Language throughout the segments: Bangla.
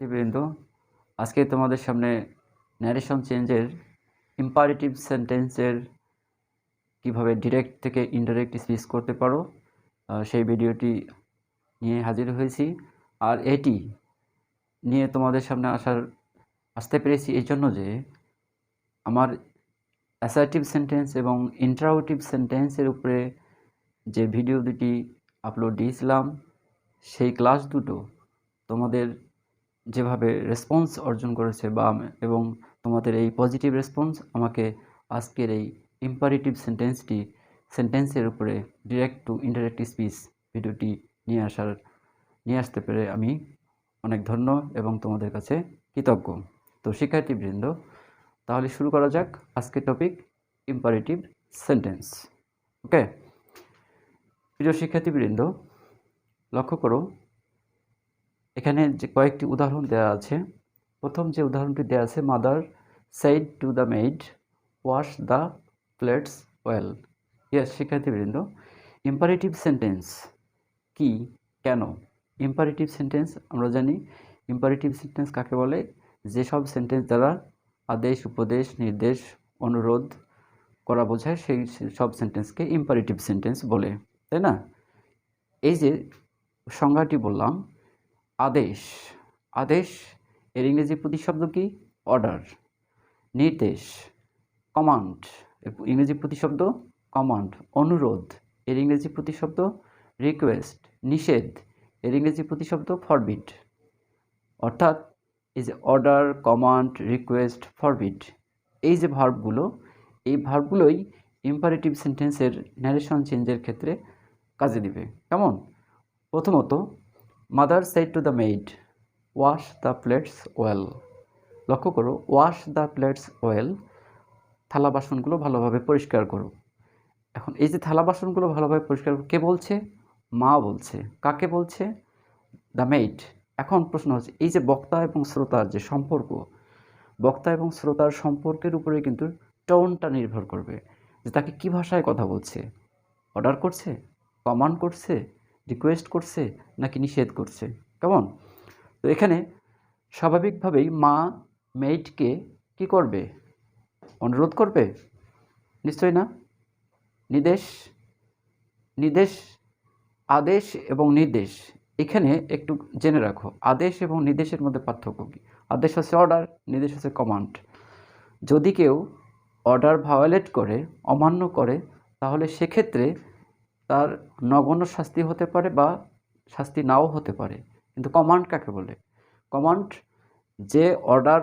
বৃন্দ, আজকে তোমাদের সামনে ন্যারেশন চেঞ্জের ইম্পারেটিভ সেন্টেন্সের কিভাবে ডিরেক্ট থেকে ইনডাইরেক্ট স্পিচ করতে পারো সেই ভিডিওটি নিয়ে হাজির হয়েছি। আর এটি নিয়ে তোমাদের সামনে আসতে পেরেছি এই জন্য যে আমার অ্যাসার্টিভ সেন্টেন্স এবং ইন্টারোগেটিভ সেন্টেন্সের উপরে যে ভিডিও দুটি আপলোড দিয়েছিলাম সেই ক্লাস দুটো তোমাদের যেভাবে রেসপন্স অর্জন করেছে এবং তোমাদের এই পজিটিভ রেসপন্স আমাকে আজকের এই ইম্পারেটিভ সেন্টেন্সের উপরে ডিরেক্ট টু ইনডাইরেক্ট স্পিচ ভিডিওটি নিয়ে আসতে পেরে আমি অনেক ধন্য এবং তোমাদের কাছে কৃতজ্ঞ। তো শিক্ষার্থীবৃন্দ, তাহলে শুরু করা যাক আজকের টপিক ইম্পারেটিভ সেন্টেন্স। ওকে, প্রিয় শিক্ষার্থীবৃন্দ, লক্ষ্য করো এখানে যে কয়েকটি উদাহরণ দেওয়া আছে। প্রথম যে উদাহরণটি দেওয়া আছে, mother said to the made wash the plates well. Yes শিক্ষার্থীবৃন্দ, ইম্পারেটিভ সেন্টেন্স কি, কেন ইম্পারেটিভ সেন্টেন্স? আমরা জানি ইম্পারেটিভ সেন্টেন্স কাকে বলে। যেসব সেন্টেন্স দ্বারা আদেশ, উপদেশ, নির্দেশ, অনুরোধ করা বোঝায় সেই সব সেন্টেন্সকে ইম্পারেটিভ সেন্টেন্স বলে, তাই না? এই যে সংজ্ঞাটি বললাম, আদেশ, আদেশ এর ইংরেজি প্রতিশব্দ কি? অর্ডার। নির্দেশ, কমান্ড, ইংরেজি প্রতিশব্দ কমান্ড। অনুরোধ এর ইংরেজি প্রতিশব্দ রিকোয়েস্ট। নিষেধ এর ইংরেজি প্রতিশব্দ ফরবিড। অর্থাৎ এই যে অর্ডার, কমান্ড, রিকোয়েস্ট, ফরবিড, এই যে ভার্বগুলো, এই ভার্বগুলোই ইম্পারেটিভ সেন্টেন্সের ন্যারেশন চেঞ্জের ক্ষেত্রে কাজে দিবে। কেমন? প্রথমত, mother said to the made wash the plates well. লক্ষ্য করো, ওয়াশ দ্য প্লেটস ওয়েল, থালা বাসনগুলো ভালোভাবে পরিষ্কার করো। এখন এই যে থালা বাসনগুলো ভালোভাবে পরিষ্কার কে বলছে? মা বলছে। কাকে বলছে? The made. এখন প্রশ্ন হচ্ছে, এই যে বক্তা এবং শ্রোতার যে সম্পর্ক, বক্তা এবং শ্রোতার সম্পর্কের উপরে কিন্তু টোনটা নির্ভর করবে যে তাকে কী ভাষায় কথা বলছে। অর্ডার করছে, কমান্ড করছে, রিকোয়েস্ট করছে, নাকি নিষেধ করছে। কেমন? তো এখানে স্বাভাবিকভাবেই মা মেইডকে কি করবে? অনুরোধ করবে? নিশ্চয়ই না। নির্দেশ, আদেশ এবং নির্দেশ, এখানে একটু জেনে রাখো আদেশ এবং নির্দেশের মধ্যে পার্থক্য কী। আদেশ হচ্ছে অর্ডার, নির্দেশ হচ্ছে কমান্ড। যদি কেউ অর্ডার ভায়োলেট করে, অমান্য করে, তাহলে সেক্ষেত্রে তার নগণ্য শাস্তি হতে পারে বা শাস্তি নাও হতে পারে। কিন্তু কমান্ড কাকে বলে? কমান্ড যে অর্ডার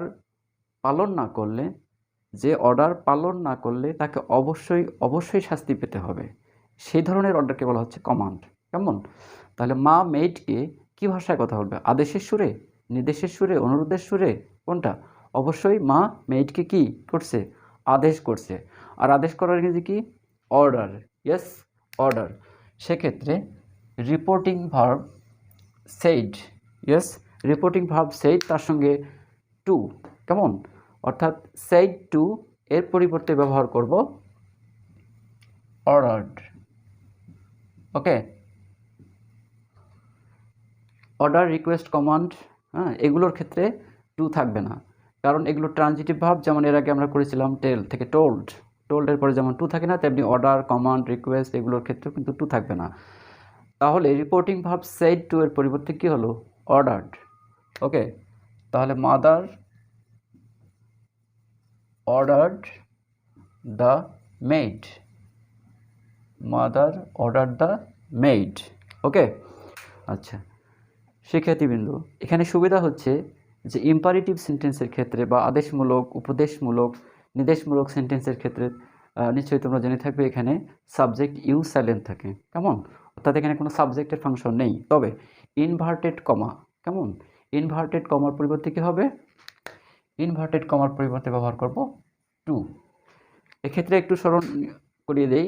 পালন না করলে তাকে অবশ্যই শাস্তি পেতে হবে, সেই ধরনের অর্ডারকে বলা হচ্ছে কমান্ড। কেমন? তাহলে মা মেইডকে কী ভাষায় কথা বলবে? আদেশের সুরে, নির্দেশের সুরে, অনুরোধের সুরে? কোনটা? অবশ্যই মা মেইডকে কি করছে? আদেশ করছে। আর আদেশ করার ইংরেজি কি? অর্ডার। Yes, order. সেক্ষেত্রে reporting verb said, yes, reporting verb said তার সঙ্গে টু। কেমন? অর্থাৎ said টু এর পরিবর্তে ব্যবহার করব অর্ডার্ড। ওকে, অর্ডার, রিকোয়েস্ট, কমান্ড, এগুলোর ক্ষেত্রে টু থাকবে না, কারণ এগুলো ট্রানজিটিভ ভার্ব। যেমন এর আগে আমরা করেছিলাম টেল থেকে টোল্ডের পরে যেমন টু থাকে না, তেমনি অর্ডার, কমান্ড, রিকোয়েস্ট এগুলোর ক্ষেত্রেও কিন্তু টু থাকবে না। তাহলে রিপোর্টিং ভার্ব said টু এর পরিবর্তে কী হলো? অর্ডার্ড। ওকে, তাহলে mother ordered the maid, mother order the maid. Okay, আচ্ছা শিক্ষার্থীবৃন্দ, এখানে সুবিধা হচ্ছে যে ইম্পারেটিভ সেন্টেন্সের ক্ষেত্রে বা আদেশমূলক, উপদেশমূলক, নির্দেশমূলক সেন্টেন্সের ক্ষেত্রে নিশ্চয়ই তোমরা জেনে থাকবে এখানে সাবজেক্ট ইউ সাইলেন্ট থাকে। কেমন? অর্থাৎ এখানে কোনো সাবজেক্টের ফাংশন নেই। তবে ইনভার্টেড কমা, কেমন? ইনভার্টেড কমার পরিবর্তে কী হবে? ইনভার্টেড কমার পরিবর্তে ব্যবহার করব টু। এক্ষেত্রে একটু স্মরণ করিয়ে দেই,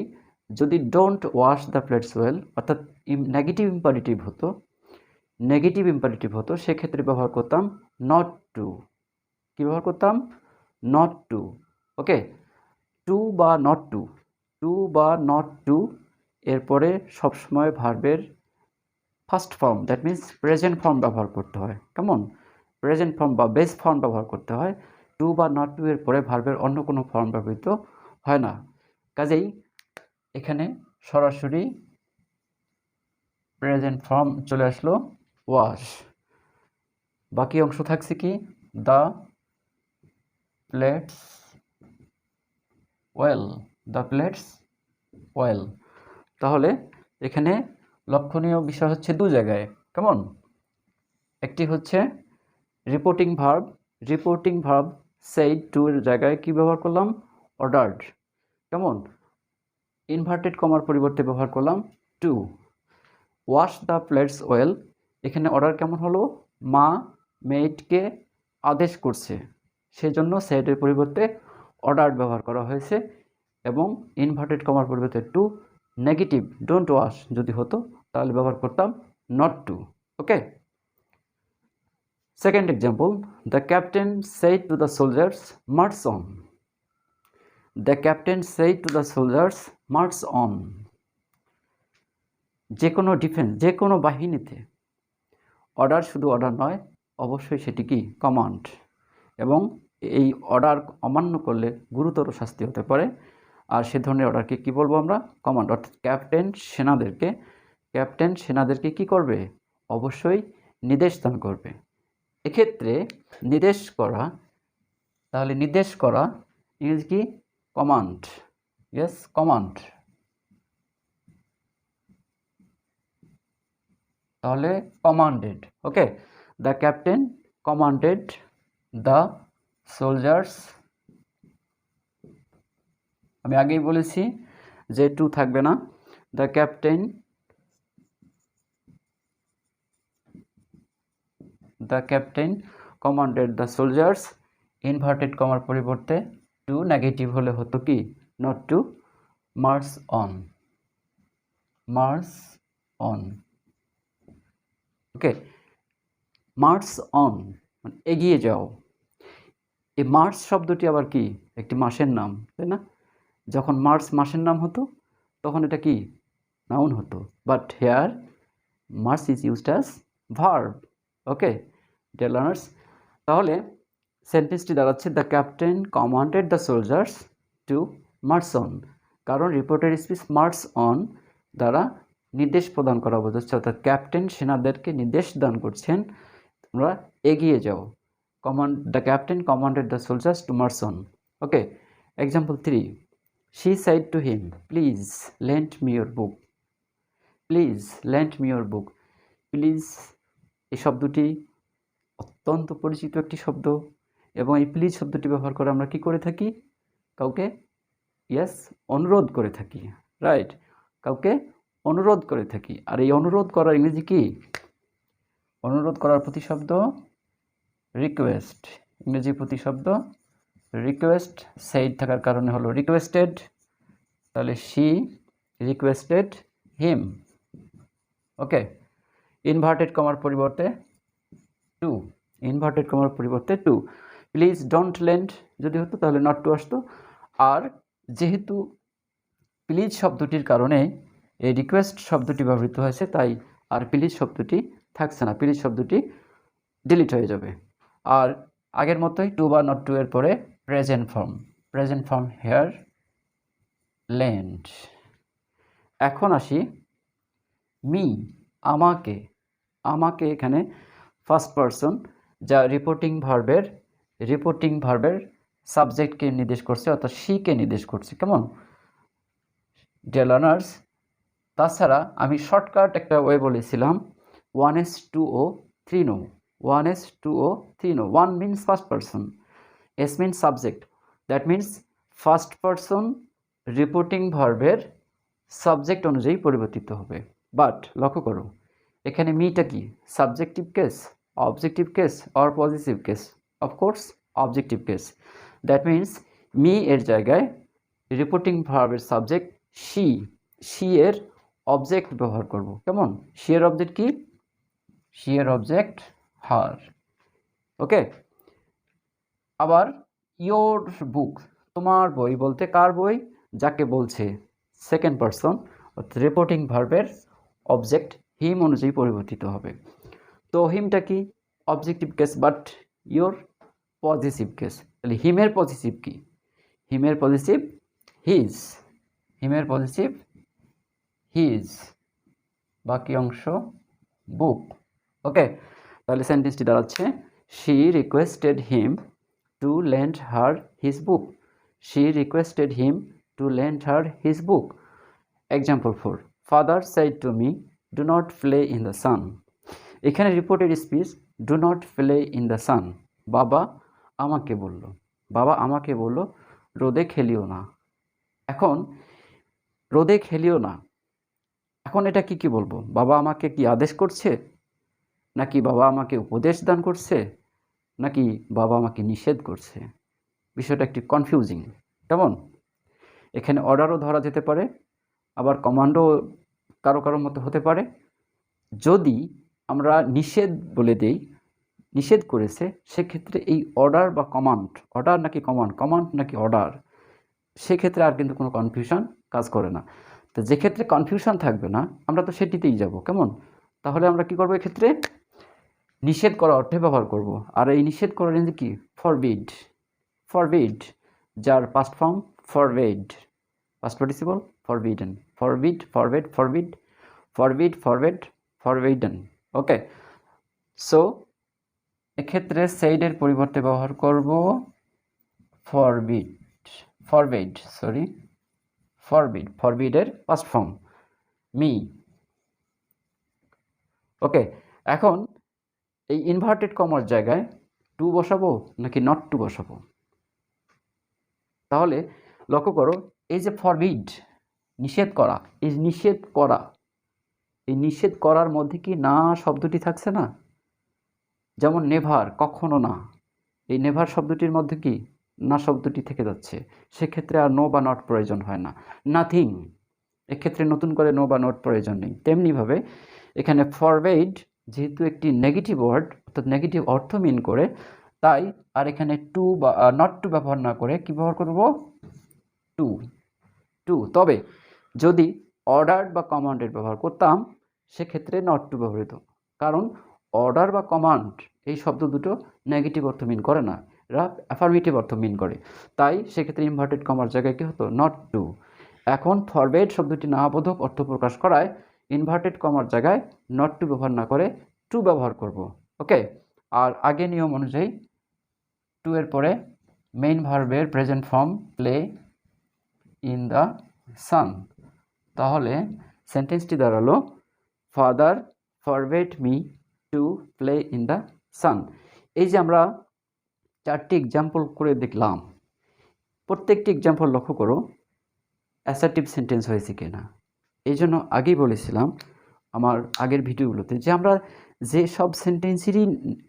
যদি don't wash the plates well অর্থাৎ নেগেটিভ ইম্পারেটিভ হতো, সেক্ষেত্রে ব্যবহার করতাম নট টু। কী ব্যবহার করতাম? Not to. ওকে, টু বা নট টু এরপরে সবসময় ভার্বের first form, that means present form ব্যবহার করতে হয়। কেমন? প্রেজেন্ট ফর্ম বা বেস ফর্ম ব্যবহার করতে হয়। টু বা নট টু এর পরে ভার্বের অন্য কোনো ফর্ম ব্যবহৃত হয় না। কাজেই এখানে সরাসরি প্রেজেন্ট ফর্ম চলে আসলো ওয়াশ। বাকি অংশ থাকছে কি? The plates well, the plates well. তাহলে এখানে লক্ষণীয় বিষয় হচ্ছে দু জায়গায়, কেমন? একটি হচ্ছে রিপোর্টিং ভার্ব সেইড টু এর জায়গায় কি ব্যবহার করলাম? অর্ডার্ড, কেমন? ইনভার্টেড কমার পরিবর্তে ব্যবহার করলাম to. Wash the plates well, এখানে অর্ডার কেমন হলো? মা মেয়েটকে আদেশ করছে, সেজন্য সেইডের পরিবর্তে অর্ডার ব্যবহার করা হয়েছে। এবং ইনভার্টেড কমার পরিবর্তে টু। নেগেটিভ ডোন্ট ওয়াশ যদি হতো তাহলে ব্যবহার করতাম not to. Okay, second example, the captain said to the soldiers march on. The captain said to the soldiers march on. যে কোনো ডিফেন্স, যে কোনো বাহিনীতে অর্ডার শুধু অর্ডার নয়, অবশ্যই সেটি কি? কমান্ড। এবং এই অর্ডার অমান্য করলে গুরুতর শাস্তি হতে পারে। আর সে ধরনের অর্ডারকে কি বলবো আমরা? কমান্ড। অর্থাৎ ক্যাপ্টেন সেনাদেরকে কি করবে? অবশ্যই নির্দেশ দান করবে। এক্ষেত্রে নির্দেশ করা, তাহলে নির্দেশ করা ইংরেজি কি? কমান্ড। Yes, command. তাহলে commanded. Okay, the captain commanded the soldiers. আমি আগেই বলেছি যে টু থাকবে না। The captain commanded the soldiers, inverted কমার পরিবর্তে টু, নেগেটিভ হলে হতো কি? Not to. March on. Okay, march on মানে এগিয়ে যাও। এই মার্চ শব্দটি আবার কি? একটি মাসের নাম, তাই না? যখন মার্চ মাসের নাম হতো তখন এটা কি? নাউন হতো। But here march is used as verb. Okay dear learners, তাহলে সেন্টেন্সটি দাঁড়াচ্ছে the captain commanded the soldiers to march on. কারণ রিপোর্টেড স্পিচ মার্চ অন দ্বারা নির্দেশ প্রদান করা বোঝাচ্ছে, অর্থাৎ ক্যাপ্টেন সেনাদেরকে নির্দেশ দান করছেন তোমরা এগিয়ে যাও। The captain commanded the soldiers to march on. Okay, example 3, she said to him, please lend me your book. Please lend me your book. Please এই শব্দটি অত্যন্ত পরিচিত একটি শব্দ, এবং এই প্লিজ শব্দটি ব্যবহার করে আমরা কি করে থাকি? কাউকে ইয়েস অনুরোধ করে থাকি, রাইট? কাউকে অনুরোধ করে থাকি। আর এই অনুরোধ করার ইংরেজি কি? অনুরোধ করার প্রতিশব্দ রিকোয়েস্ট। ইংরেজি প্রতিশব্দ রিকোয়েস্ট। সেইড থাকার কারণে হলো রিকোয়েস্টেড। তাহলে she requested him. Okay, inverted কমার পরিবর্তে টু। প্লিজ ডোন্ট লেন্ড যদি হতো তাহলে নট টু আসতো। আর যেহেতু প্লিজ শব্দটির কারণে এই রিকোয়েস্ট শব্দটি ব্যবহৃত হয়েছে, তাই আর প্লিজ শব্দটি থাকছে না, প্লিজ শব্দটি ডিলিট হয়ে যাবে। আর আগের মতোই টু বা নট টু এর পরে প্রেজেন্ট ফর্ম হেয়ার লেন্ড। এখন আসি মি, আমাকে এখানে ফার্স্ট পারসন, যা রিপোর্টিং ভার্বের সাবজেক্টকে নির্দেশ করছে, অর্থাৎ শিকে নির্দেশ করছে, কেমন ডিয়ার লার্নার্স? তাছাড়া আমি শর্টকাট একটা ওয়ে বলেছিলাম 1s2o 3no। 1s2o 3no। 1 means first person, s means subject. That means first person reporting ভার্বের সাবজেক্ট অনুযায়ী পরিবর্তিত হবে। বাট লক্ষ্য করো এখানে মিটা কি? Subjective case, objective case or positive case? Of course objective case. That means me এর জায়গায় রিপোর্টিং ভার্বের সাবজেক্ট শি এর অবজেক্ট ব্যবহার করব, কেমন? শি এর অবজেক্ট কি? শি এর অবজেক্ট হার। ওকে, আবার ইয়োর বুক, তোমার বই বলতে কার বই? যাকে বলছে সেকেন্ড পারসন, অর্থাৎ রিপোর্টিং ভার্বের অবজেক্ট হিম অনুযায়ী পরিবর্তিত হবে। তো হিমটা কি? Objective case but your positive case. তাহলে হিমের পজিটিভ কি? হিমের পজিটিভ হিজ, হিমের পজিটিভ হিজ, বাকি অংশ বুক। ওকে, তাহলে সেন্টেন্সটি দাঁড়াচ্ছে she requested him to lend her his book. She requested him to lend her his book. Example 4, father said to me, do not play in the sun. এখানে reported speech do not play in the sun. বাবা আমাকে বলল, বাবা আমাকে বলল রোদে খেলিও না। এখন রোদে খেলিও না, এখন এটা কি বলবো? বাবা আমাকে কি আদেশ করছে, নাকি বাবা আমাকে উপদেশ দান করছে, নাকি বাবা আমাকে নিষেধ করছে? বিষয়টা একটি কনফিউজিং, কেমন? এখানে অর্ডারও ধরা যেতে পারে, আবার কমান্ডও কারো কারো মতো হতে পারে। যদি আমরা নিষেধ বলে দেই, নিষেধ করেছে, সেক্ষেত্রে এই অর্ডার বা কমান্ড, অর্ডার নাকি কমান্ড, কমান্ড নাকি অর্ডার, সেক্ষেত্রে আর কিন্তু কোনো কনফিউশন কাজ করে না। তো যে ক্ষেত্রে কনফিউশন থাকবে না আমরা তো সেটিতেই যাব, কেমন? তাহলে আমরা কি করব? এক্ষেত্রে নিষেধ করা অর্থে ব্যবহার করব। আর এই নিষেধ করার রেঞ্জ কি? ফরবিড, ফরবিড, যার past form forbade, past participle forbidden, forbid, forbade, forbid, forbid, forbade, forbidden. Okay, so এক্ষেত্রে সেইডের পরিবর্তে ব্যবহার করব ফরবিড, ফরবেড, সরি, ফরবিড, ফরবিডের পাস্ট ফর্ম মি। ওকে, এখন এই ইনভার্টেড কমার জায়গায় টু বসাবো নাকি নট টু বসাবো? তাহলে লক্ষ্য করো, এই যে ফরবিড, নিষেধ করা, এই নিষেধ করা, এই নিষেধ করার মধ্যে কি না শব্দটি থাকছে না? যেমন নেভার, কখনো না, এই নেভার শব্দটির মধ্যে কি না শব্দটি থেকে যাচ্ছে, সেক্ষেত্রে আর নো বা নট প্রয়োজন হয় না। নাথিং, এক্ষেত্রে নতুন করে নো বা নট প্রয়োজন নেই। তেমনিভাবে এখানে ফরবেড যেহেতু একটি নেগেটিভ ওয়ার্ড, অর্থাৎ নেগেটিভ অর্থ মিন করে, তাই আর এখানে টু বা নট টু ব্যবহার না করে কি ব্যবহার করব? To, to. তবে যদি অর্ডার বা কমান্ডের ব্যবহার করতাম সেক্ষেত্রে নট টু ব্যবহৃত, কারণ অর্ডার বা কমান্ড এই শব্দ দুটো নেগেটিভ অর্থ মিন করে না, এরা অ্যাফার্মেটিভ অর্থ মিন করে। তাই সেক্ষেত্রে ইনভার্টেড কমার জায়গায় কী হতো? Not to. এখন ফরবেড শব্দটি নাবোধক অর্থ প্রকাশ করায় ইনভার্টেড কমার জায়গায় নট টু ব্যবহার না করে টু ব্যবহার করব। ওকে, আর আগে নিয়ম অনুযায়ী টু এর পরে মেইন ভার্বের present form play in the sun. তাহলে সেন্টেন্সটি দাঁড়ালো father forbade me to play in the sun. এই যে আমরা চারটি এক্সাম্পল করে দেখলাম, প্রত্যেকটি এক্সাম্পল লক্ষ্য করো অ্যাসার্টিভ সেন্টেন্স হয়েছে কিনা। এই জন্য আগেই বলেছিলাম আমার আগের ভিডিওগুলোতে যে আমরা যে সব সেন্টেন্সেরই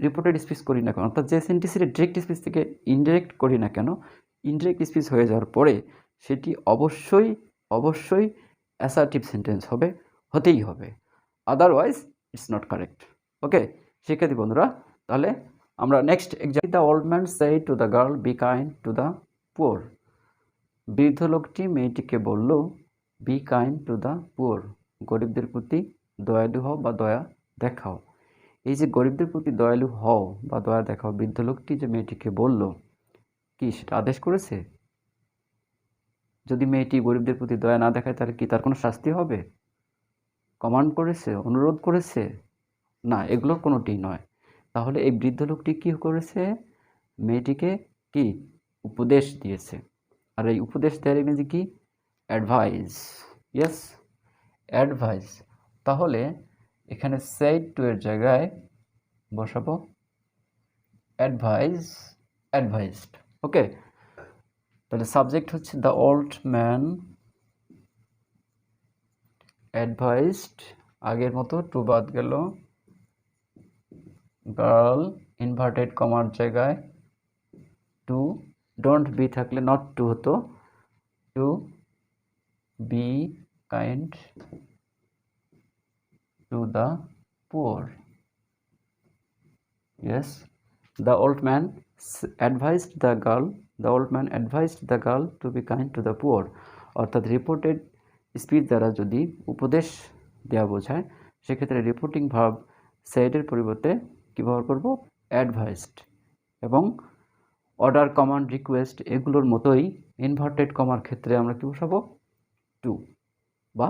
রিপোর্টেড স্পিচ করি না কেন, অর্থাৎ যে সেন্টেন্সের ডিরেক্ট স্পিচ থেকে ইনডিরেক্ট করি না কেন, ইনডিরেক্ট স্পিচ হয়ে যাওয়ার পরে সেটি অবশ্যই অবশ্যই অ্যাসার্টিভ সেন্টেন্স হবে, হতেই হবে, আদারওয়াইজ ইটস নট কারেক্ট। ওকে শিক্ষার্থী বন্ধুরা, তাহলে আমরা next example, the old man said to the girl B kind to the poor. বৃদ্ধ লোকটি মেয়েটিকে বলল B kind to the poor, গরিবদের প্রতি দয়ালু হও বা দয়া দেখাও। এই যে গরিবদের প্রতি দয়ালু হও বা দয়া দেখাও, বৃদ্ধ লোকটি যে মেয়েটিকে বলল, কি সেটা আদেশ করেছে? যদি মেয়েটি গরিবদের প্রতি দয়া না দেখায় তাহলে কি তার কোনো শাস্তি হবে? কমান্ড করেছে, অনুরোধ করেছে? না, এগুলোর কোনোটি নয়। তাহলে এই বৃদ্ধ লোকটি কি করেছে? মেয়েটিকে কি উপদেশ দিয়েছে। আর এই উপদেশ দেওয়ার ইংরেজি কি? অ্যাডভাইস। Yes, advice. তাহলে এখানে সেড টু এর জায়গায় বসাবো অ্যাডভাইস, অ্যাডভাইসড। ওকে, তাহলে সাবজেক্ট হচ্ছে দ্য ওল্ড ম্যান অ্যাডভাইসড, আগের মতো টু বাদ গেল, গার্ল ইনভার্টেড কমার জায়গায় টু, ডোন্ট বি থাকলে নট টু হতো, to be kind to the poor. Yes, the old man advised the girl, the old man advised the girl to be kind to the poor. অর্থাৎ রিপোর্টেড স্পিচ দ্বারা যদি উপদেশ দেওয়া বোঝায় সেক্ষেত্রে রিপোর্টিং ভার্ব সেডের পরিবর্তে কী ব্যবহার করব? অ্যাডভাইসড এবং অর্ডার, কমান্ড, রিকোয়েস্ট এগুলোর মতোই ইনভার্টেড কমার ক্ষেত্রে আমরা কি বসাবো? টু বা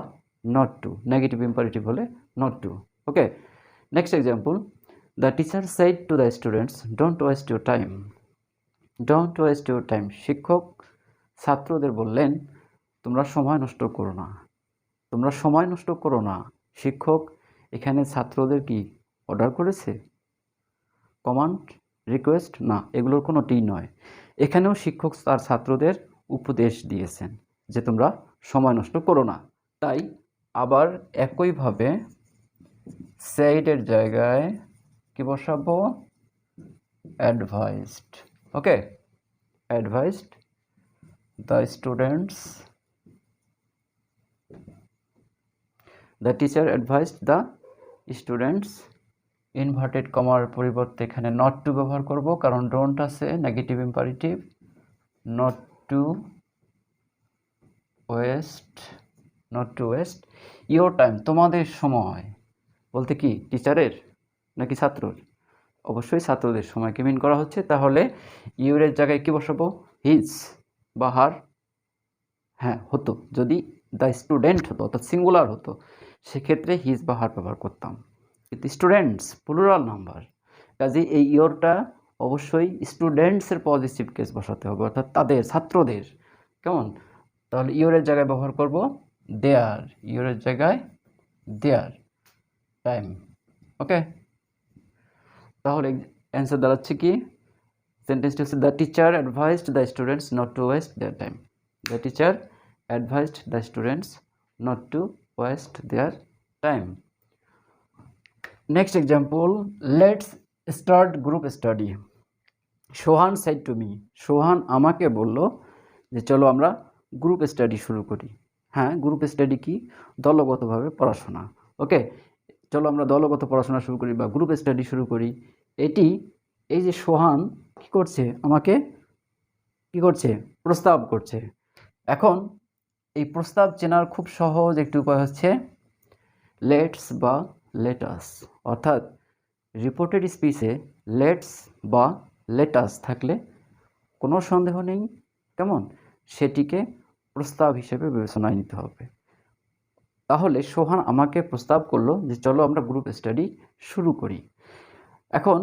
নট টু, নেগেটিভ ইম্পারেটিভ হলে not to. Okay, next example, the teacher said to the students don't waste your time. Don't waste your time, শিক্ষক ছাত্রদের বললেন তোমরা সময় নষ্ট করো না, তোমরা সময় নষ্ট করো না। শিক্ষক এখানে ছাত্রদের কি অর্ডার করেছে? কমান্ড, রিকোয়েস্ট না, এগুলোর কোনোটি নয়। এখানেও শিক্ষক তার ছাত্রদের উপদেশ দিয়েছেন যে তোমরা সময় নষ্ট করো না। তাই আবার একইভাবে সেইডের জায়গায় কি বসাবো? Advised. Okay, advised the students, the teacher advised the students, inverted কমার পরিবর্তে এখানে নট টু ব্যবহার করব, কারণ ডোন্ট আছে negative imperative. Not to waste, not to waste your time, তোমাদের সময় বলতে কি টিচারের নাকি ছাত্রর? অবশ্যই ছাত্রদের সময়কে মিন করা হচ্ছে, তাহলে ইউরের জায়গায় কি বসাবো? হিজ বা হার। হ্যাঁ হতো, যদি দ্য স্টুডেন্ট হতো অর্থাৎ সিঙ্গুলার হতো সেক্ষেত্রে হিজ বা হার ব্যবহার করতাম, কিন্তু স্টুডেন্টস প্লুরাল নাম্বার, কাজে এই ইয়রটা অবশ্যই স্টুডেন্টসের পজিটিভ কেস বসাতে হবে, অর্থাৎ তাদের, ছাত্রদের। কেমন? তাহলে ইয়রের জায়গায় ব্যবহার করব দেয়ার, ইয়রের জায়গায় দেয়ার টাইম। ওকে, তাহলে অ্যান্সার দাঁড়াচ্ছে কি? সেন্টেন্সটি হচ্ছে the teacher advised the students not to waste their time. The teacher advised the students not to waste their time. Next example, let's start group study. Sohan said to me, Sohan আমাকে বলল যে চলো আমরা গ্রুপ স্টাডি শুরু করি। হ্যাঁ, গ্রুপ স্টাডি কি? দলগতভাবে পড়াশোনা। ওকে, চলো আমরা দলগত পড়াশোনা শুরু করি বা গ্রুপ স্টাডি শুরু করি। এটি, এই যে সোহান কি করছে, আমাকে কি করছে? প্রস্তাব করছে। এখন এই প্রস্তাব চেনার খুব সহজ একটি উপায় হচ্ছে লেটস বা লেটাস, অর্থাৎ রিপোর্টেড স্পিচে লেটস বা লেটাস থাকলে কোনো সন্দেহ নেই, কেমন, সেটিকে প্রস্তাব হিসেবে বিবেচনায় নিতে হবে। তাহলে সোহান আমাকে প্রস্তাব করলো যে চলো আমরা গ্রুপ স্টাডি শুরু করি। এখন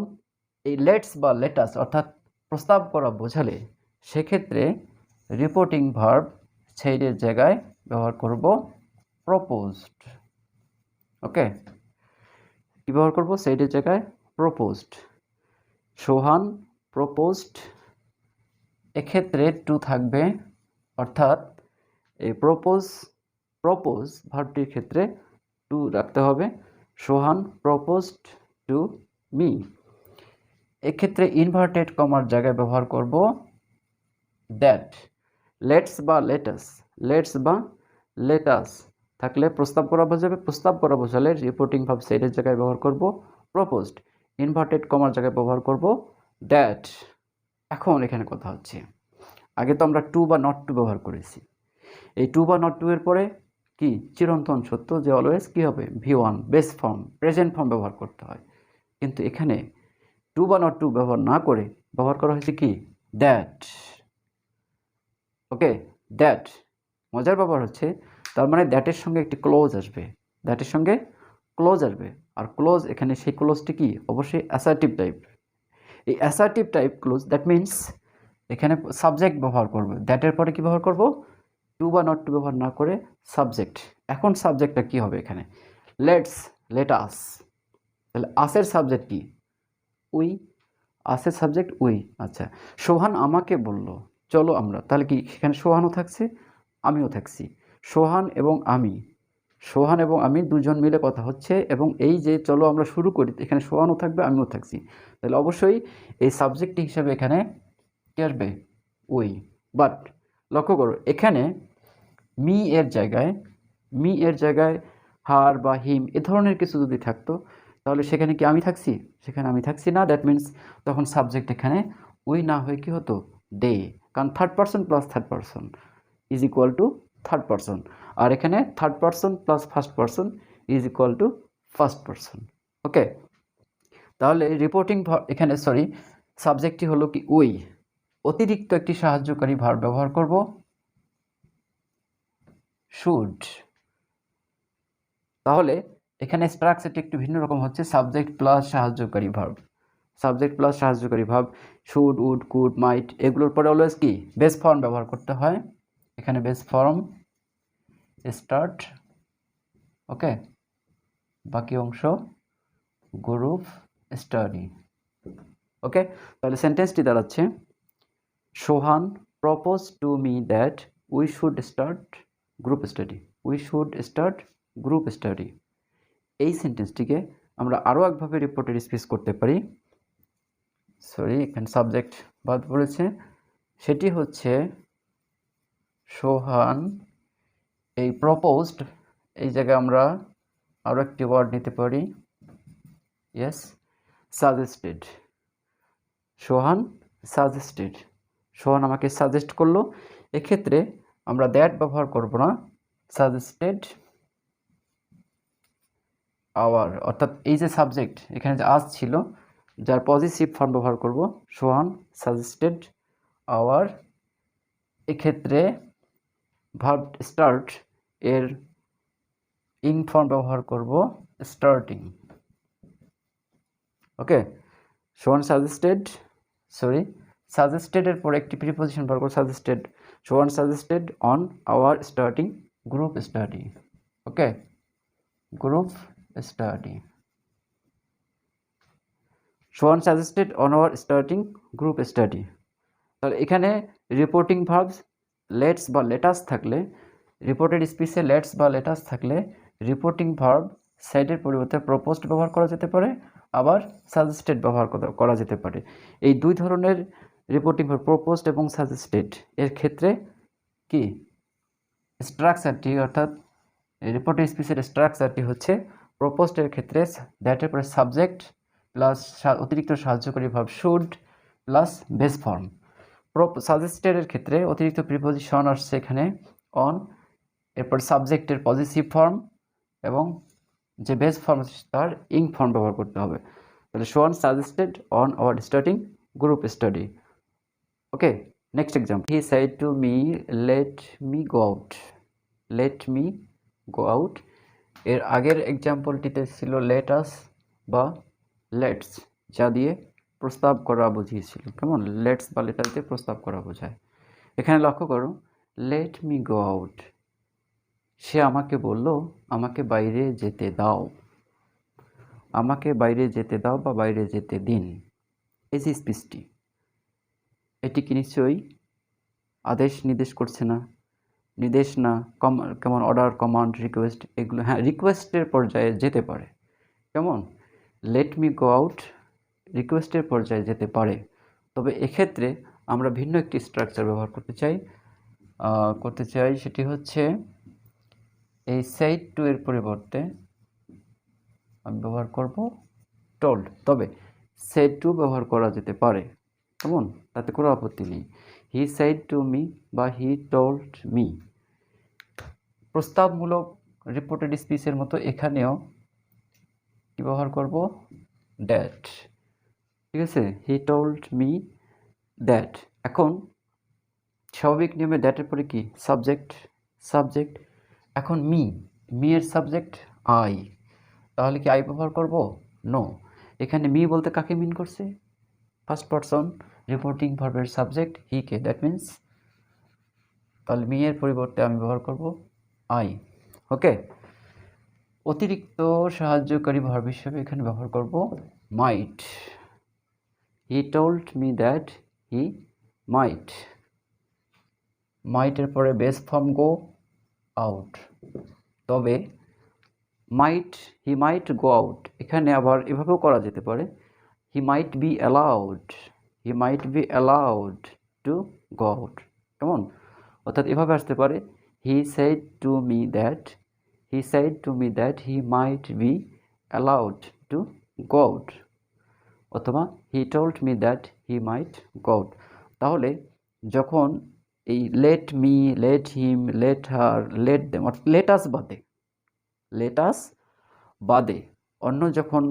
এই লেটস বা লেটাস অর্থাৎ প্রস্তাব করা বোঝালে সেক্ষেত্রে রিপোর্টিং ভার্ব সেইডের জায়গায় ব্যবহার করব প্রপোজড। ওকে, কী ব্যবহার করব? সেইডের জায়গায় প্রপোজড। সোহান প্রপোজড, এক্ষেত্রে টু থাকবে, অর্থাৎ এই প্রপোজ ভার্বটির ক্ষেত্রে টু রাখতে হবে। সোহান প্রপোজড টু মি, এক্ষেত্রে ইনভার্টেড কমার জায়গায় ব্যবহার করব দ্যাট। লেটস বা লেটাস, লেটস বা লেটাস থাকলে প্রস্তাব করা বোঝাবে, প্রস্তাব করা বোঝালে রিপোর্টিং ভার্ব সেইডের জায়গায় ব্যবহার করব প্রপোজড, ইনভার্টেড কমার জায়গায় ব্যবহার করব দ্যাট। এখন এখানে কথা হচ্ছে, আগে তো আমরা টু বা নট টু ব্যবহার করেছি, এই টু বা নট টু এর পরে কি চিরন্তন সত্য যে অলওয়েজ কি হবে? V1 base form, present form ব্যবহার করতে হয়, কিন্তু এখানে টু বা নট টু ব্যবহার না করে ব্যবহার করা হয়েছে কি? দ্যাট। Okay, that. মজার ব্যাপার হচ্ছে তার মানে দ্যাটের সঙ্গে একটি ক্লোজ আসবে, দ্যাটের সঙ্গে ক্লোজ আসবে, আর ক্লোজ এখানে সেই ক্লোজটি কি? অবশ্যই অ্যাসার্টিভ টাইপ। এই assertive type close, that means এখানে সাবজেক্ট ব্যবহার করবে, দ্যাটের পরে কি ব্যবহার করব? টু বা নট টু ব্যবহার না করে সাবজেক্ট। এখন সাবজেক্টটা কি হবে এখানে? লেটস, লেট আস, তাহলে আসের সাবজেক্ট কি? উই, আসের সাবজেক্ট উই। আচ্ছা, সোহান আমাকে বলল চলো আমরা, তাহলে কি সেখানে সোহানও থাকছে, আমিও থাকছি। সোহান এবং আমি, সোহান এবং আমি দুজন মিলে কথা হচ্ছে, এবং এই যে চলো আমরা শুরু করি, এখানে সোহানও থাকবে, আমিও থাকছি, তাহলে অবশ্যই এই সাবজেক্ট হিসাবে এখানে কি আসবে? উই। বাট লক্ষ্য করো এখানে মি এর জায়গায় হার বা হিম এ ধরনের কিছু যদি থাকতো তাহলে সেখানে কি আমি থাকছি? সেখানে আমি থাকছি না, দ্যাট মিনস তখন সাবজেক্ট এখানে উই না হয়ে কি হতো? দে, কারণ third person plus third person is equal to third person, আর এখানে third person plus first person is equal to first person. Okay, তাহলে রিপোর্টিং এখানে সাবজেক্টটি হলো কি উই, অতিরিক্ত একটি সাহায্যকারী ভার্ব ব্যবহার করব শুড। তাহলে এখানে স্ট্রাকচারটি একটু ভিন্ন রকম হচ্ছে, সাবজেক্ট প্লাস সাহায্যকারী ভার্ব, সাবজেক্ট প্লাস সাহায্যকারী ভার্ব শুড, উড, কুড, মাইট, এগুলোর পরে অলওয়েজ কি বেস ফর্ম ব্যবহার করতে হয়। এখানে বেস ফর্ম স্টার্ট, ওকে, বাকি অংশ গ্রুপ স্টাডি। ওকে, তাহলে সেন্টেন্সটি দাঁড়াচ্ছে Sohan propose to me that we should start group study, we should start group study. এই সেন্টেন্সটিকে আমরা আরও একভাবে রিপোর্টেড স্পিচ করতে পারি, এখানে সাবজেক্ট বাদ পড়েছে, সেটি হচ্ছে সোহান এই প্রপোজড, এই জায়গায় আমরা আরও একটি ওয়ার্ড নিতে পারি, ইয়েস, সাজেস্টেড। সোহান সাজেস্টেড, সোহান আমাকে সাজেস্ট করলো, এক্ষেত্রে আমরা দ্যাট ব্যবহার করব না, সাজেস্টেড আওয়ার, অর্থাৎ এই যে সাবজেক্ট এখানে যে আজ ছিল যার পজিটিভ ফর্ম ব্যবহার করব সোহান সাজেস্টেড আওয়ার। এক্ষেত্রে ভার্ব স্টার্ট এর ইং ফর্ম ব্যবহার করব স্টার্টিং। ওকে, সোহান সাজেস্টেডের পরে একটি প্রিপোজিশন ব্যবহার করব suggested, Sohan suggested on our starting group study. Okay, group study, Sohan suggested on our starting group study. তাহলে এখানে রিপোর্টিং ভার্বস লেটস বা লেটাস থাকলে, রিপোর্টেড স্পিচে লেটস বা লেটাস থাকলে রিপোর্টিং ভার্ব সাইডের পরিবর্তে প্রপোজড ব্যবহার করা যেতে পারে, আবার সাজেস্টেড ব্যবহার করা যেতে পারে। এই দুই ধরনের রিপোর্টিং ভার্ব প্রপোজড এবং সাজেস্টেড এর ক্ষেত্রে কি স্ট্রাকচারটি, অর্থাৎ রিপোর্টেড স্পিচের স্ট্রাকচারটি হচ্ছে প্রপোজডের ক্ষেত্রে দ্যাটের পরে সাবজেক্ট প্লাস অতিরিক্ত সাহায্যকারী verb should plus base form. সাজেস্টেডের ক্ষেত্রে অতিরিক্ত প্রিপোজিশন আসছে এখানে অন, এরপর সাবজেক্টের পজিটিভ ফর্ম এবং যে বেস ফর্ম তার ইং ফর্ম ব্যবহার করতে হবে। তাহলে Sohan suggested on our starting group study. Okay, next example, he said to me let me go out, let me go out. এর আগের এক্সাম্পলটিতে ছিল লেট আস বা লেটস, যা দিয়ে প্রস্তাব করা বুঝিয়েছিল, কেমন, লেটস বা লেটার দিয়ে প্রস্তাব করা বোঝায়। এখানে লক্ষ্য করো লেট মি গো আউট, সে আমাকে বলল আমাকে বাইরে যেতে দাও, আমাকে বাইরে যেতে দাও বা বাইরে যেতে দিন। এই যে স্পিচটি, এটি কি নিশ্চয়ই আদেশ নির্দেশ করছে না, নির্দেশ না, কেমন অর্ডার, কমান্ড, রিকোয়েস্ট, এগুলো হ্যাঁ রিকোয়েস্টের পর্যায়ে যেতে পারে, কেমন, লেট মি গো আউট রিকোয়েস্টের পর্যায়ে যেতে পারে। তবে এক্ষেত্রে আমরা ভিন্ন একটি স্ট্রাকচার ব্যবহার করতে চাই, সেটি হচ্ছে এই সেড টু এর পরিবর্তে আমি ব্যবহার করব টোল্ড। তবে সেড টু ব্যবহার করা যেতে পারে, কেমন, তাতে কোনো আপত্তি নেই। হি সেড টু মি বা হি টোল্ড মি, প্রস্তাবমূলক রিপোর্টেড স্পিচের মতো এখানেও কি ব্যবহার করব, দ্যাট, ঠিক আছে, হি টোল্ড মি দ্যাট। এখন স্বাভাবিক নিয়মে দ্যাটের পরে কি সাবজেক্ট, এখন মি এর সাবজেক্ট আই, তাহলে কি আই ব্যবহার করব, নো। এখানে মি বলতে কাকে মিন করছে, ফার্স্ট পারসন রিপোর্টিং ভার্বের subject he K, that means তাহলে মি এর পরিবর্তে আমি ব্যবহার করব আই। ওকে, অতিরিক্ত সাহায্যকারী ভার্ব হিসেবে এখানে ব্যবহার করব might, he told me that he might, মাইটের পরে বেস ফর্ম গো আউট। তবে হি মাইট গো আউট এখানে আবার এভাবেও করা যেতে পারে, he might be allowed to go out, কেমন, অর্থাৎ এভাবে আসতে পারে, he said to me that he might be allowed to go out, অথবা he told me that he might go out. তাহলে যখন এই let me, let him, let her, let them, let us বাদে অন্য যখন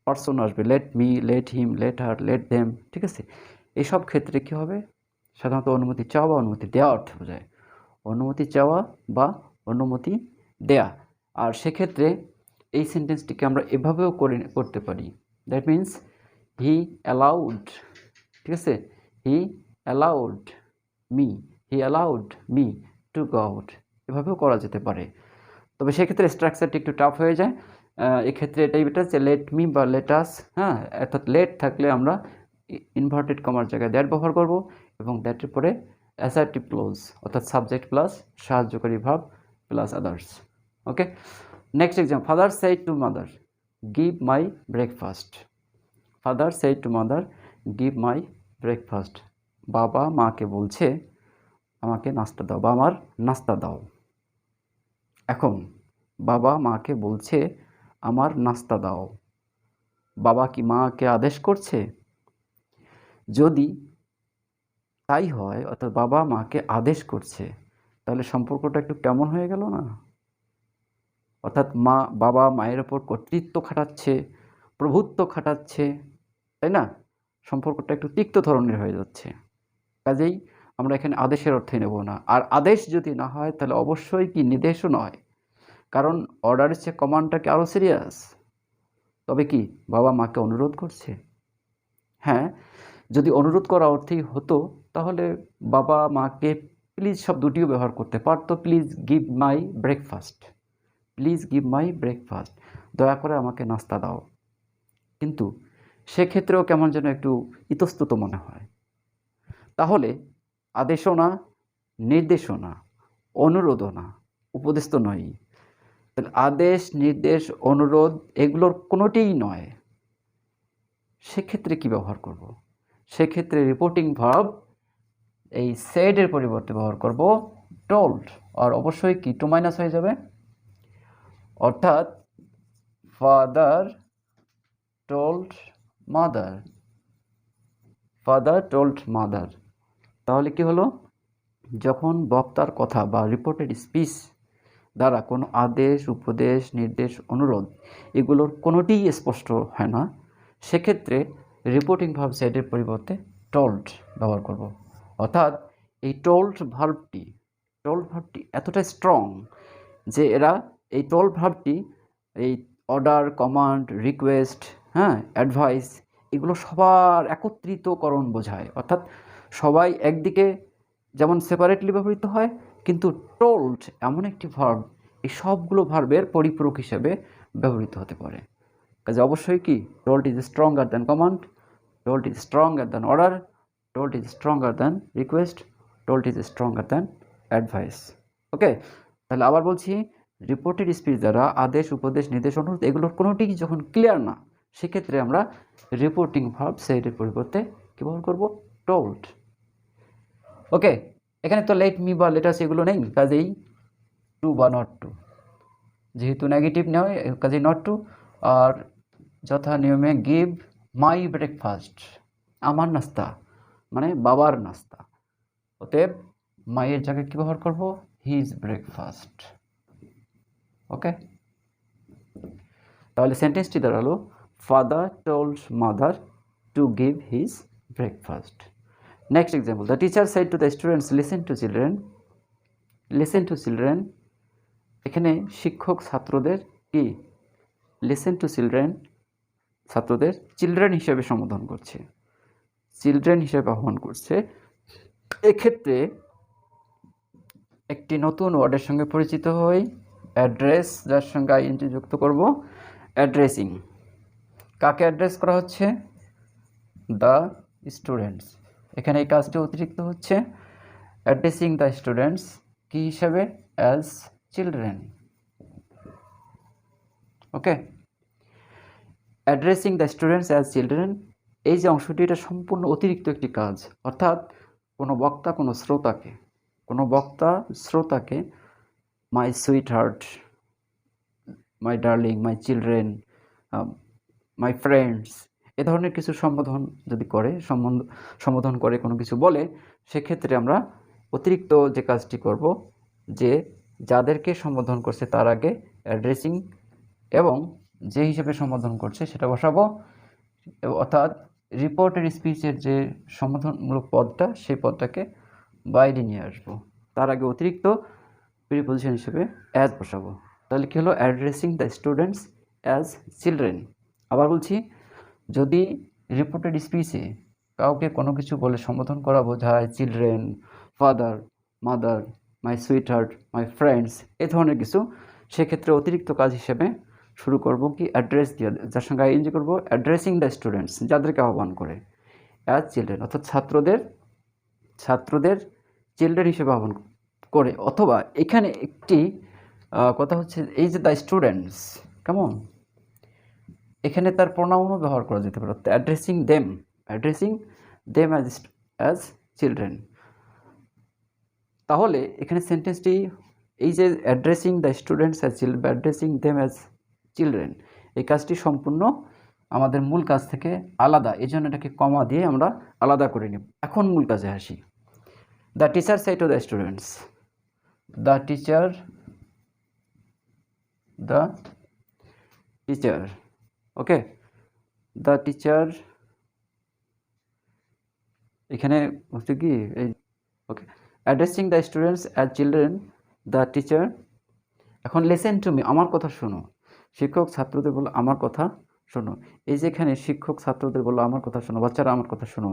পার্সন আসবে, let me, let him, let her, let them, ঠিক আছে? এইসব ক্ষেত্রে কী হবে, সাধারণত অনুমতি চাওয়া বা অনুমতি দেওয়া অর্থে বোঝায়, অনুমতি চাওয়া বা অনুমতি দেয়া। আর সেক্ষেত্রে এই সেন্টেন্সটিকে আমরা এভাবেও করতে পারি, দ্যাট মিন্স হি অ্যালাউড, ঠিক আছে? He allowed me, he allowed me to go out, এভাবেও করা যেতে পারে। তবে সেক্ষেত্রে স্ট্রাকচারটি একটু টাফ হয়ে যায়। এক্ষেত্রে এটাই বেটার যে লেট মি বা লেটাস, হ্যাঁ, অর্থাৎ লেট থাকলে আমরা ইনভার্টেড কমার জায়গায় দ্যাট ব্যবহার করব এবং দ্যাটের পরে অ্যাসার্টিভ ক্লোজ অর্থাৎ সাবজেক্ট প্লাস সাহায্যকারী verb plus others. Okay, next example, father said to mother give my breakfast. Father said to mother give my breakfast. বাবা মাকে বলছে আমাকে নাস্তা দাও বা আমার নাস্তা দাও। এখন বাবা মাকে বলছে আমার নাস্তা দাও, বাবা কি মাকে আদেশ করছে? যদি তাই হয়, অর্থাৎ বাবা মাকে আদেশ করছে, তাহলে সম্পর্কটা একটু কেমন হয়ে গেল না? অর্থাৎ বাবা মায়ের ওপর কর্তৃত্ব খাটাচ্ছে, প্রভুত্ব খাটাচ্ছে, তাই না? সম্পর্কটা একটু তিক্ত ধরনের হয়ে যাচ্ছে। কাজেই আমরা এখানে আদেশের অর্থে নেব না। আর আদেশ যদি না হয় তাহলে অবশ্যই কি নির্দেশও নয়, কারণ অর্ডারের চেয়ে কমান্ডটাকে আরও সিরিয়াস। তবে কি বাবা মাকে অনুরোধ করছে? হ্যাঁ, যদি অনুরোধ করা অর্থেই হতো তাহলে বাবা মাকে প্লিজ শব্দটিও ব্যবহার করতে পারতো, please give my breakfast, please give my breakfast, দয়া করে আমাকে নাস্তা দাও। কিন্তু সেক্ষেত্রেও কেমন যেন একটু ইতস্তত মনে হয়। তাহলে আদেশও না, নির্দেশও না, অনুরোধও না, উপদেশ তো নয়। তাহলে আদেশ, নির্দেশ, অনুরোধ এগুলোর কোনোটিই নয়। সেক্ষেত্রে কি ব্যবহার করব? সেক্ষেত্রে রিপোর্টিং ভার্ব এই সেডের পরিবর্তে ব্যবহার করব টোল্ড, আর অবশ্যই কি টু মাইনাস হয়ে যাবে, অর্থাৎ father told mother, father told mother. তাহলে কি হলো, যখন বক্তার কথা বা রিপোর্টেড স্পিচ দ্বারা কোনো আদেশ, উপদেশ, নির্দেশ, অনুরোধ এগুলোর কোনোটিই স্পষ্ট হয় না, সেক্ষেত্রে রিপোর্টিং ভার্ব সেডের পরিবর্তে টোল্ড ব্যবহার করব। অর্থাৎ এই টোল্ড ভার্বটি এতটাই স্ট্রং যে এরা এই টোল্ড ভার্বটি এই অর্ডার, কমান্ড, রিকোয়েস্ট, হ্যাঁ, অ্যাডভাইস এগুলো সবার একত্রিতকরণ বোঝায়। অর্থাৎ সবাই একদিকে যেমন সেপারেটলি ব্যবহৃত হয়, কিন্তু টোল্ড এমন একটি ভার্ব এই সবগুলো ভার্বের পরিপূরক হিসেবে ব্যবহৃত হতে পারে। কাজে অবশ্যই কি told is stronger than command, told is stronger than order, told is stronger than request, told is stronger than advice. Okay, তাহলে আবার বলছি, রিপোর্টেড স্পিচ দ্বারা আদেশ, উপদেশ, নির্দেশ, অনুরোধ এগুলোর কোনোটি যখন ক্লিয়ার না, সেক্ষেত্রে আমরা রিপোর্টিং ভার্ব সেডের পরিবর্তে কী ব্যবহার করব? টোল্ড। ওকে, এখানে তো লেট মি বা লেটাস এগুলো নেই, কাজেই টু বা নট টু, যেহেতু নেগেটিভ নয় কাজেই নট টু। আর যথা নিয়মে গিভ মাই ব্রেকফাস্ট, আমার নাস্তা মানে বাবার নাস্তা, অতএব মায়ের জায়গায় কী ব্যবহার করব? His breakfast. ওকে, তাহলে সেন্টেন্সটি দাঁড়ালো father told mother to give his breakfast. Next example, the teacher said to the students listen to children. Listen to children, এখানে শিক্ষক ছাত্রদের কি লিসেন টু চিলড্রেন, ছাত্রদের চিলড্রেন হিসেবে সম্বোধন করছে, চিলড্রেন হিসেবে আহ্বান করছে। এক্ষেত্রে একটি নতুন ওয়ার্ডের সঙ্গে পরিচিত হই, অ্যাড্রেস, যার সঙ্গে আইএনজি যুক্ত করব, অ্যাড্রেসিং। কাকে অ্যাড্রেস করা হচ্ছে? The students. এখানে এই কাজটি অতিরিক্ত হচ্ছে, অ্যাড্রেসিং দ্য স্টুডেন্টস কি হিসাবে? As children. Okay, addressing the students as children, এই যে অংশটি এটা সম্পূর্ণ অতিরিক্ত একটি কাজ। অর্থাৎ কোনো বক্তা শ্রোতাকে my sweetheart, my darling, my children, my friends এ ধরনের কিছু সম্বোধন করে কোনো কিছু বলে, সেক্ষেত্রে আমরা অতিরিক্ত যে কাজটি করব, যে যাদেরকে সম্বোধন করছে তার আগে অ্যাড্রেসিং এবং যে হিসেবে সম্বোধন করছে সেটা বসাবো, অর্থাৎ রিপোর্টেড স্পিচের যে সম্বোধনমূলক পদটা সেই পদটাকে বাইরে নিয়ে আসবো। তার আগে অতিরিক্ত প্রিপোজিশন হিসেবে অ্যাজ বসাবো। তাহলে কী হলো? Addressing the students as children. আবার বলছি, যদি রিপোর্টেড স্পিচে কাউকে কোনো কিছু বলে সম্বোধন করা বোঝায় children, father, mother, my sweetheart, my friends, এই ধরনের কিছু, সেক্ষেত্রে অতিরিক্ত কাজ হিসেবে শুরু করব কি অ্যাড্রেস দিয়ে, যার সঙ্গে আইএনজি করবো, অ্যাড্রেসিং দ্য স্টুডেন্টস, যাদেরকে আহ্বান করে, অ্যাজ চিলড্রেন, অর্থাৎ ছাত্রদের চিলড্রেন হিসেবে আহ্বান করে। অথবা এখানে একটি কথা হচ্ছে, এই যে দ্য স্টুডেন্টস, কেমন, এখানে তার প্রোনাউনও ব্যবহার করা যেতে পারে, অ্যাড্রেসিং দেম অ্যাজ চিলড্রেন। তাহলে এখানে সেন্টেন্সটি, এই যে addressing the students as children, addressing them as children, এই কাজটি সম্পূর্ণ আমাদের মূল কাজ থেকে আলাদা, এই জন্য এটাকে কমা দিয়ে আমরা আলাদা করে নিব। এখন মূল কাজে আসি। The teacher said to the students, the teacher okay, the teacher, এখানে হচ্ছে কি এই, okay, addressing the students as children, the teacher. এখন লিসেন টু মি, আমার কথা শোনো। শিক্ষক ছাত্রদের বলল আমার কথা শোনো। এই যে এখানে শিক্ষক ছাত্রদের বলল আমার কথা শোনো, বাচ্চারা আমার কথা শোনো,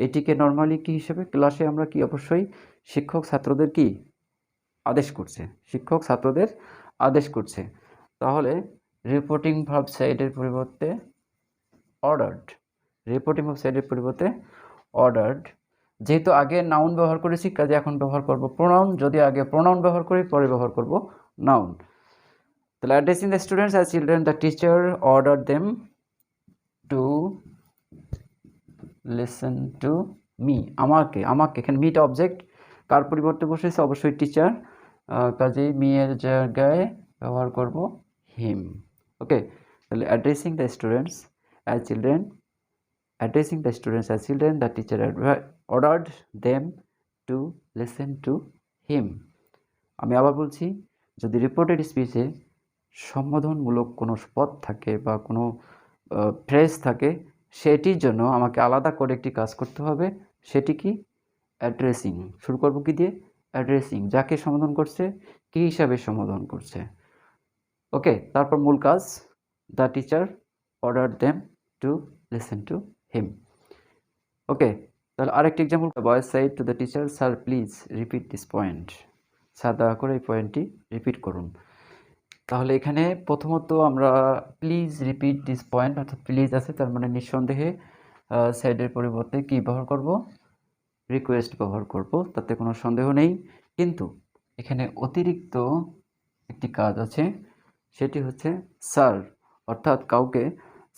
এটিকে নর্মালি কি হিসেবে ক্লাসে আমরা কি, অবশ্যই শিক্ষক ছাত্রদের কি আদেশ করছে, শিক্ষক ছাত্রদের আদেশ করছে। তাহলে রিপোর্টিং ভার্ব সাইডের পরিবর্তে অর্ডার্ড, রিপোর্টিং ভার্ব সাইডের পরিবর্তে অর্ডার্ড। যেহেতু আগে নাউন ব্যবহার করেছি, কাজে এখন ব্যবহার করব প্রোনাউন। যদি আগে প্রোনাউন ব্যবহার করি, পরে ব্যবহার করব নাউন। তাহলে addressing the students as children, the teacher order them to listen to me, আমাকে, এখানে মিটা অবজেক্ট, কার পরিবর্তে বসেছে? অবশ্যই টিচার, কাজেই মি এর জায়গায় ব্যবহার করব হিম। ওকে, তাহলে addressing the students as children, the teacher ordered them to listen to him. আমি আবার বলছি, যদি রিপোর্টেড স্পিচে সম্বোধনমূলক কোনো পদ থাকে বা কোনো ফ্রেজ থাকে, সেটির জন্য আমাকে আলাদা করে একটি কাজ করতে হবে। সেটি কি? অ্যাড্রেসিং। শুরু করব কি দিয়ে? অ্যাড্রেসিং, যাকে সম্বোধন করছে, কী হিসাবে সম্বোধন করছে। ওকে, তারপর মূল কাজ, the teacher order them to listen to him. Okay, তাহলে আরেকটি example, boy said to the teacher, sir please repeat this point, sir দয়া করে এই পয়েন্টটি রিপিট করুন। তাহলে এখানে প্রথমত আমরা প্লিজ রিপিট দিস পয়েন্ট, অর্থাৎ প্লিজ আছে, তার মানে নিঃসন্দেহে সাইডের পরিবর্তে কি ব্যবহার করব? রিকোয়েস্ট ব্যবহার করব, তাতে কোনো সন্দেহ নেই। কিন্তু এখানে অতিরিক্ত একটি কাজ আছে, সেটি হচ্ছে স্যার, অর্থাৎ কাউকে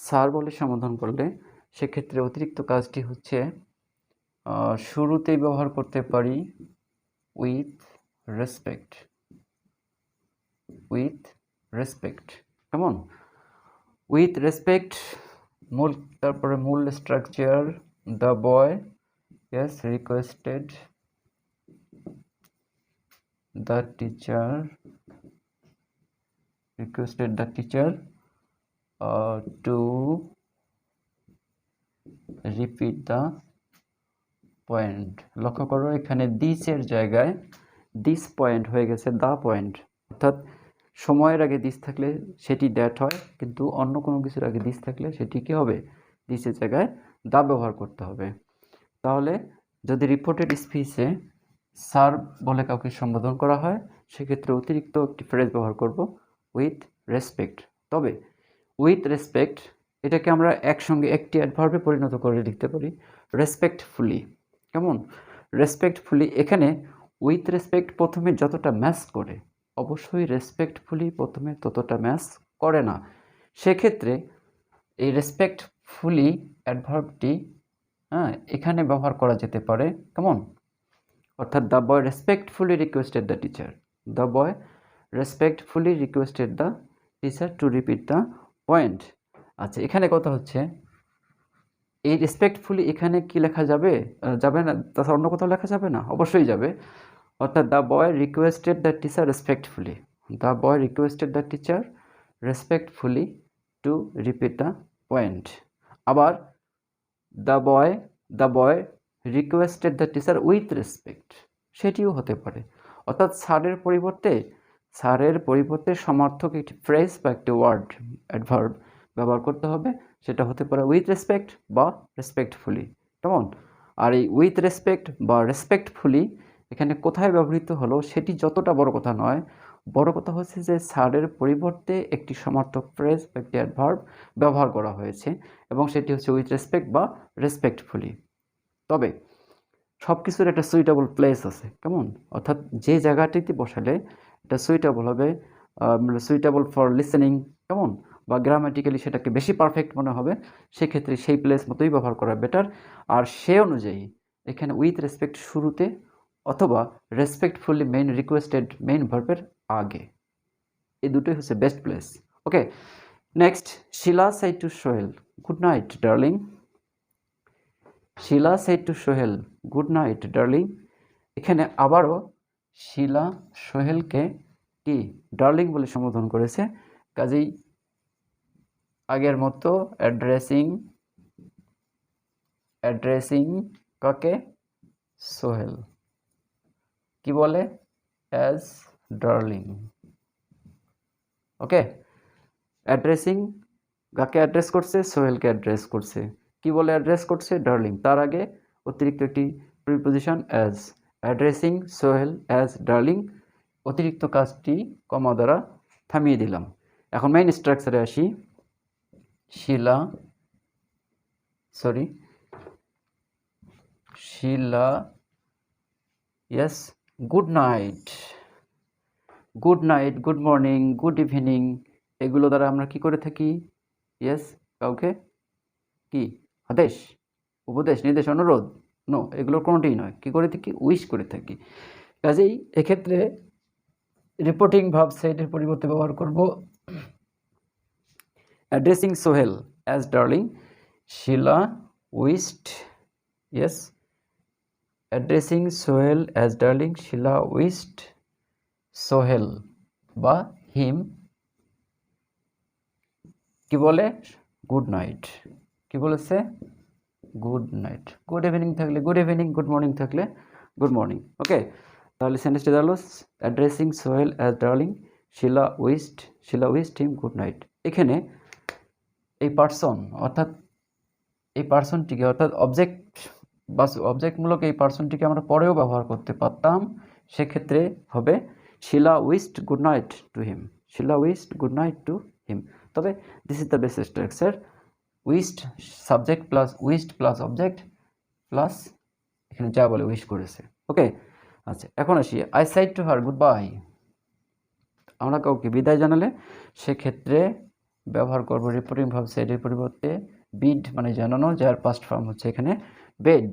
স্যার বলে সম্বোধন করলে সেক্ষেত্রে অতিরিক্ত কাজটি হচ্ছে শুরুতেই ব্যবহার করতে পারি উইথ রেসপেক্ট, কেমন? উইথ রেসপেক্ট, তারপরে মূল structure, the boy requested the teacher two repeat the point. লক্ষ্য করো, এখানে দিসের জায়গায় দিস পয়েন্ট হয়ে গেছে দ্য পয়েন্ট, অর্থাৎ সময়ের আগে দিস থাকলে সেটি দ্যাট হয়, কিন্তু অন্য কোনো কিছুর আগে দিস থাকলে সেটি কী হবে? দিসের জায়গায় দা ব্যবহার করতে হবে। তাহলে যদি রিপোর্টেড স্পিচে স্যার বলে কাউকে সম্বোধন করা হয়, সেক্ষেত্রে অতিরিক্ত একটি ফ্রেজ ব্যবহার করব, উইথ রেসপেক্ট। তবে উইথ রেসপেক্ট এটাকে আমরা একসঙ্গে একটি অ্যাডভার্বে পরিণত করে লিখতে পারি, রেসপেক্টফুলি, কেমন? রেসপেক্টফুলি, এখানে উইথ রেসপেক্ট প্রথমে যতটা ম্যাচ করে, অবশ্যই রেসপেক্টফুলি প্রথমে ততটা ম্যাচ করে না। সেক্ষেত্রে এই রেসপেক্টফুলি অ্যাডভার্বটি এখানে ব্যবহার করা যেতে পারে, কেমন? অর্থাৎ the boy respectfully requested the teacher, the boy respectfully requested the teacher two repeat the point. আচ্ছা, এখানে কথা হচ্ছে এই রেসপেক্টফুলি এখানে কি লেখা যাবে? যাবে না, তাছাড়া অন্য কোথাও লেখা যাবে না? অবশ্যই যাবে। অর্থাৎ the boy requested the teacher respectfully, the boy requested the teacher respectfully to repeat the point. আবার the boy requested the teacher with respect, সেটিও হতে পারে। অর্থাৎ স্যারের পরিবর্তে সমার্থক একটি ফ্রেজ বা একটি ওয়ার্ড অ্যাডভার্ব ব্যবহার করতে হবে, সেটা হতে পারে উইথ রেসপেক্ট বা রেসপেক্টফুলি। কেমন? আর এই উইথ রেসপেক্ট বা রেসপেক্টফুলি এখানে কোথায় ব্যবহৃত হলো সেটি যতটা বড় কথা নয়, বড় কথা হচ্ছে যে স্যারের পরিবর্তে একটি সমার্থক ফ্রেজ বা একটি অ্যাডভার্ব ব্যবহার করা হয়েছে এবং সেটি হচ্ছে উইথ রেসপেক্ট বা রেসপেক্টফুলি। তবে সব কিছুর একটা সুইটেবল প্লেস আছে, কেমন? অর্থাৎ যে জায়গাটিতে বসালে এটা সুইটেবল হবে, সুইটেবল ফর লিসেনিং, কেমন? বা গ্রামাটিক্যালি সেটাকে বেশি পারফেক্ট মনে হবে, সেক্ষেত্রে সেই প্লেস মতোই ব্যবহার করা বেটার। আর সে অনুযায়ী এখানে উইথ রেসপেক্ট শুরুতে অথবা রেসপেক্টফুলি মেইন রিকোয়েস্টেড মেইন ভার্বের আগে, এই দুটোই হচ্ছে best place. Okay, next, Shila said to Sohel good night darling. Shila said to Sohel good night darling. এখানে আবারও শিলা সোহেলকে কি ডার্লিং বলে সম্বোধন করেছে, কাজেই আগের মতো অ্যাড্রেসিং কাকে? সোহেল। কি বলে? As darling. ওকে, অ্যাড্রেসিং কাকে অ্যাড্রেস করছে? সোহেলকে অ্যাড্রেস করছে। কি বলে অ্যাড্রেস করছে? ডার্লিং। তার আগে অতিরিক্ত একটি preposition as. Addressing Sohel as darling, অতিরিক্ত কাজটি কমা দ্বারা থামিয়ে দিলাম। এখন মেইন স্ট্রাকচারে আসি। Sheela yes good night, good night, good morning, good evening, এগুলো দ্বারা আমরা কি করে থাকি? ইয়েস, কাউকে কি আদেশ, উপদেশ, নির্দেশ, অনুরোধ, নো, এগুলোর কোনোটিই নয়। কি করে থাকি? উইশ করে থাকি। কাজেই এক্ষেত্রে রিপোর্টিং ভার্ব সেটের পরিবর্তে ব্যবহার করব addressing Sohel as darling, Sheela wished, yes, addressing Sohel as darling, Sheela wished Sohel বা হিম কি বলে? Good night. কি বলেছে? Good night. গুড ইভিনিং থাকলে গুড ইভিনিং, গুড মর্নিং থাকলে গুড মর্নিং। ওকে, তাহলে সেন্টেন্সটা দাঁড়ালো addressing Sohel as darling, Sheela wished him good night. এখানে এই পার্সন অর্থাৎ এই পার্সনটিকে অর্থাৎ অবজেক্টমূলক এই পার্সনটিকে আমরা পরেও ব্যবহার করতে পারতাম, সেক্ষেত্রে হবে Sheela wished good night to him, Sheela wished good night to him. তবে this is the best structure, wished subject plus wished plus object plus এখানে যা বলে উইশ করেছে। ওকে, আচ্ছা, এখন আসি I said to her goodbye. আমরা কাউকে বিদায় জানালে সেক্ষেত্রে ব্যবহার করব রিপোর্টিং ভার্ব সাইডের পরিবর্তে বিড মানে জানানো, যার পাস্ট ফর্ম হচ্ছে এখানে bade.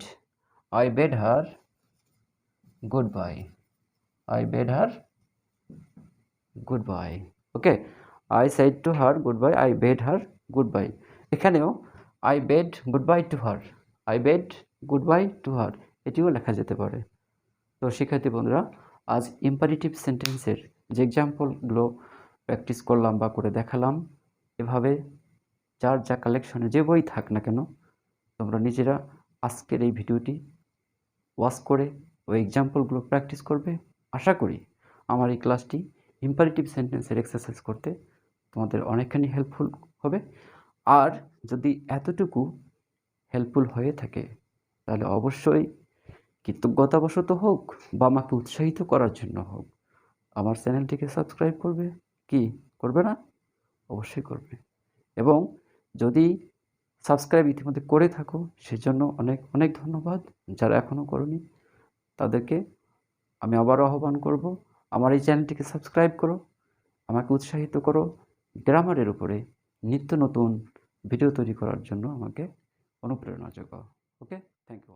I bade her goodbye, I bade her goodbye. Okay, I said to her goodbye, I bade her goodbye. এখানেও I bade goodbye to her, I bade goodbye to her, এটিও লেখা যেতে পারে। তো শিক্ষার্থী বন্ধুরা, আজ ইম্পারেটিভ সেন্টেন্সের যে এক্সাম্পলগুলো প্র্যাকটিস করলাম বা করে দেখালাম, এভাবে যার যা কালেকশনে যে বই থাক না কেন, তোমরা নিজেরা আজকের এই ভিডিওটি ওয়াচ করে ওই এক্সাম্পলগুলো প্র্যাকটিস করবে। আশা করি আমার এই ক্লাসটি ইম্পারেটিভ সেন্টেন্সের এক্সারসাইজ করতে তোমাদের অনেকখানি হেল্পফুল হবে। আর যদি এতটুকু হেল্পফুল হয়ে থাকে তাহলে অবশ্যই কৃতজ্ঞতাবশত হোক বা আমাকে উৎসাহিত করার জন্য হোক আমার চ্যানেলটিকে সাবস্ক্রাইব করবে। কি করবে না? অবশ্যই করবে। এবং যদি সাবস্ক্রাইব ইতিমধ্যে করে থাকো সেজন্য অনেক অনেক ধন্যবাদ। যারা এখনও করোনি তাদেরকে আমি আবারও আহ্বান করব, আমার এই চ্যানেলটিকে সাবস্ক্রাইব করো, আমাকে উৎসাহিত করো গ্রামারের উপরে নিত্য নতুন ভিডিও তৈরি করার জন্য আমাকে অনুপ্রেরণা যোগাও। ওকে, থ্যাংক ইউ।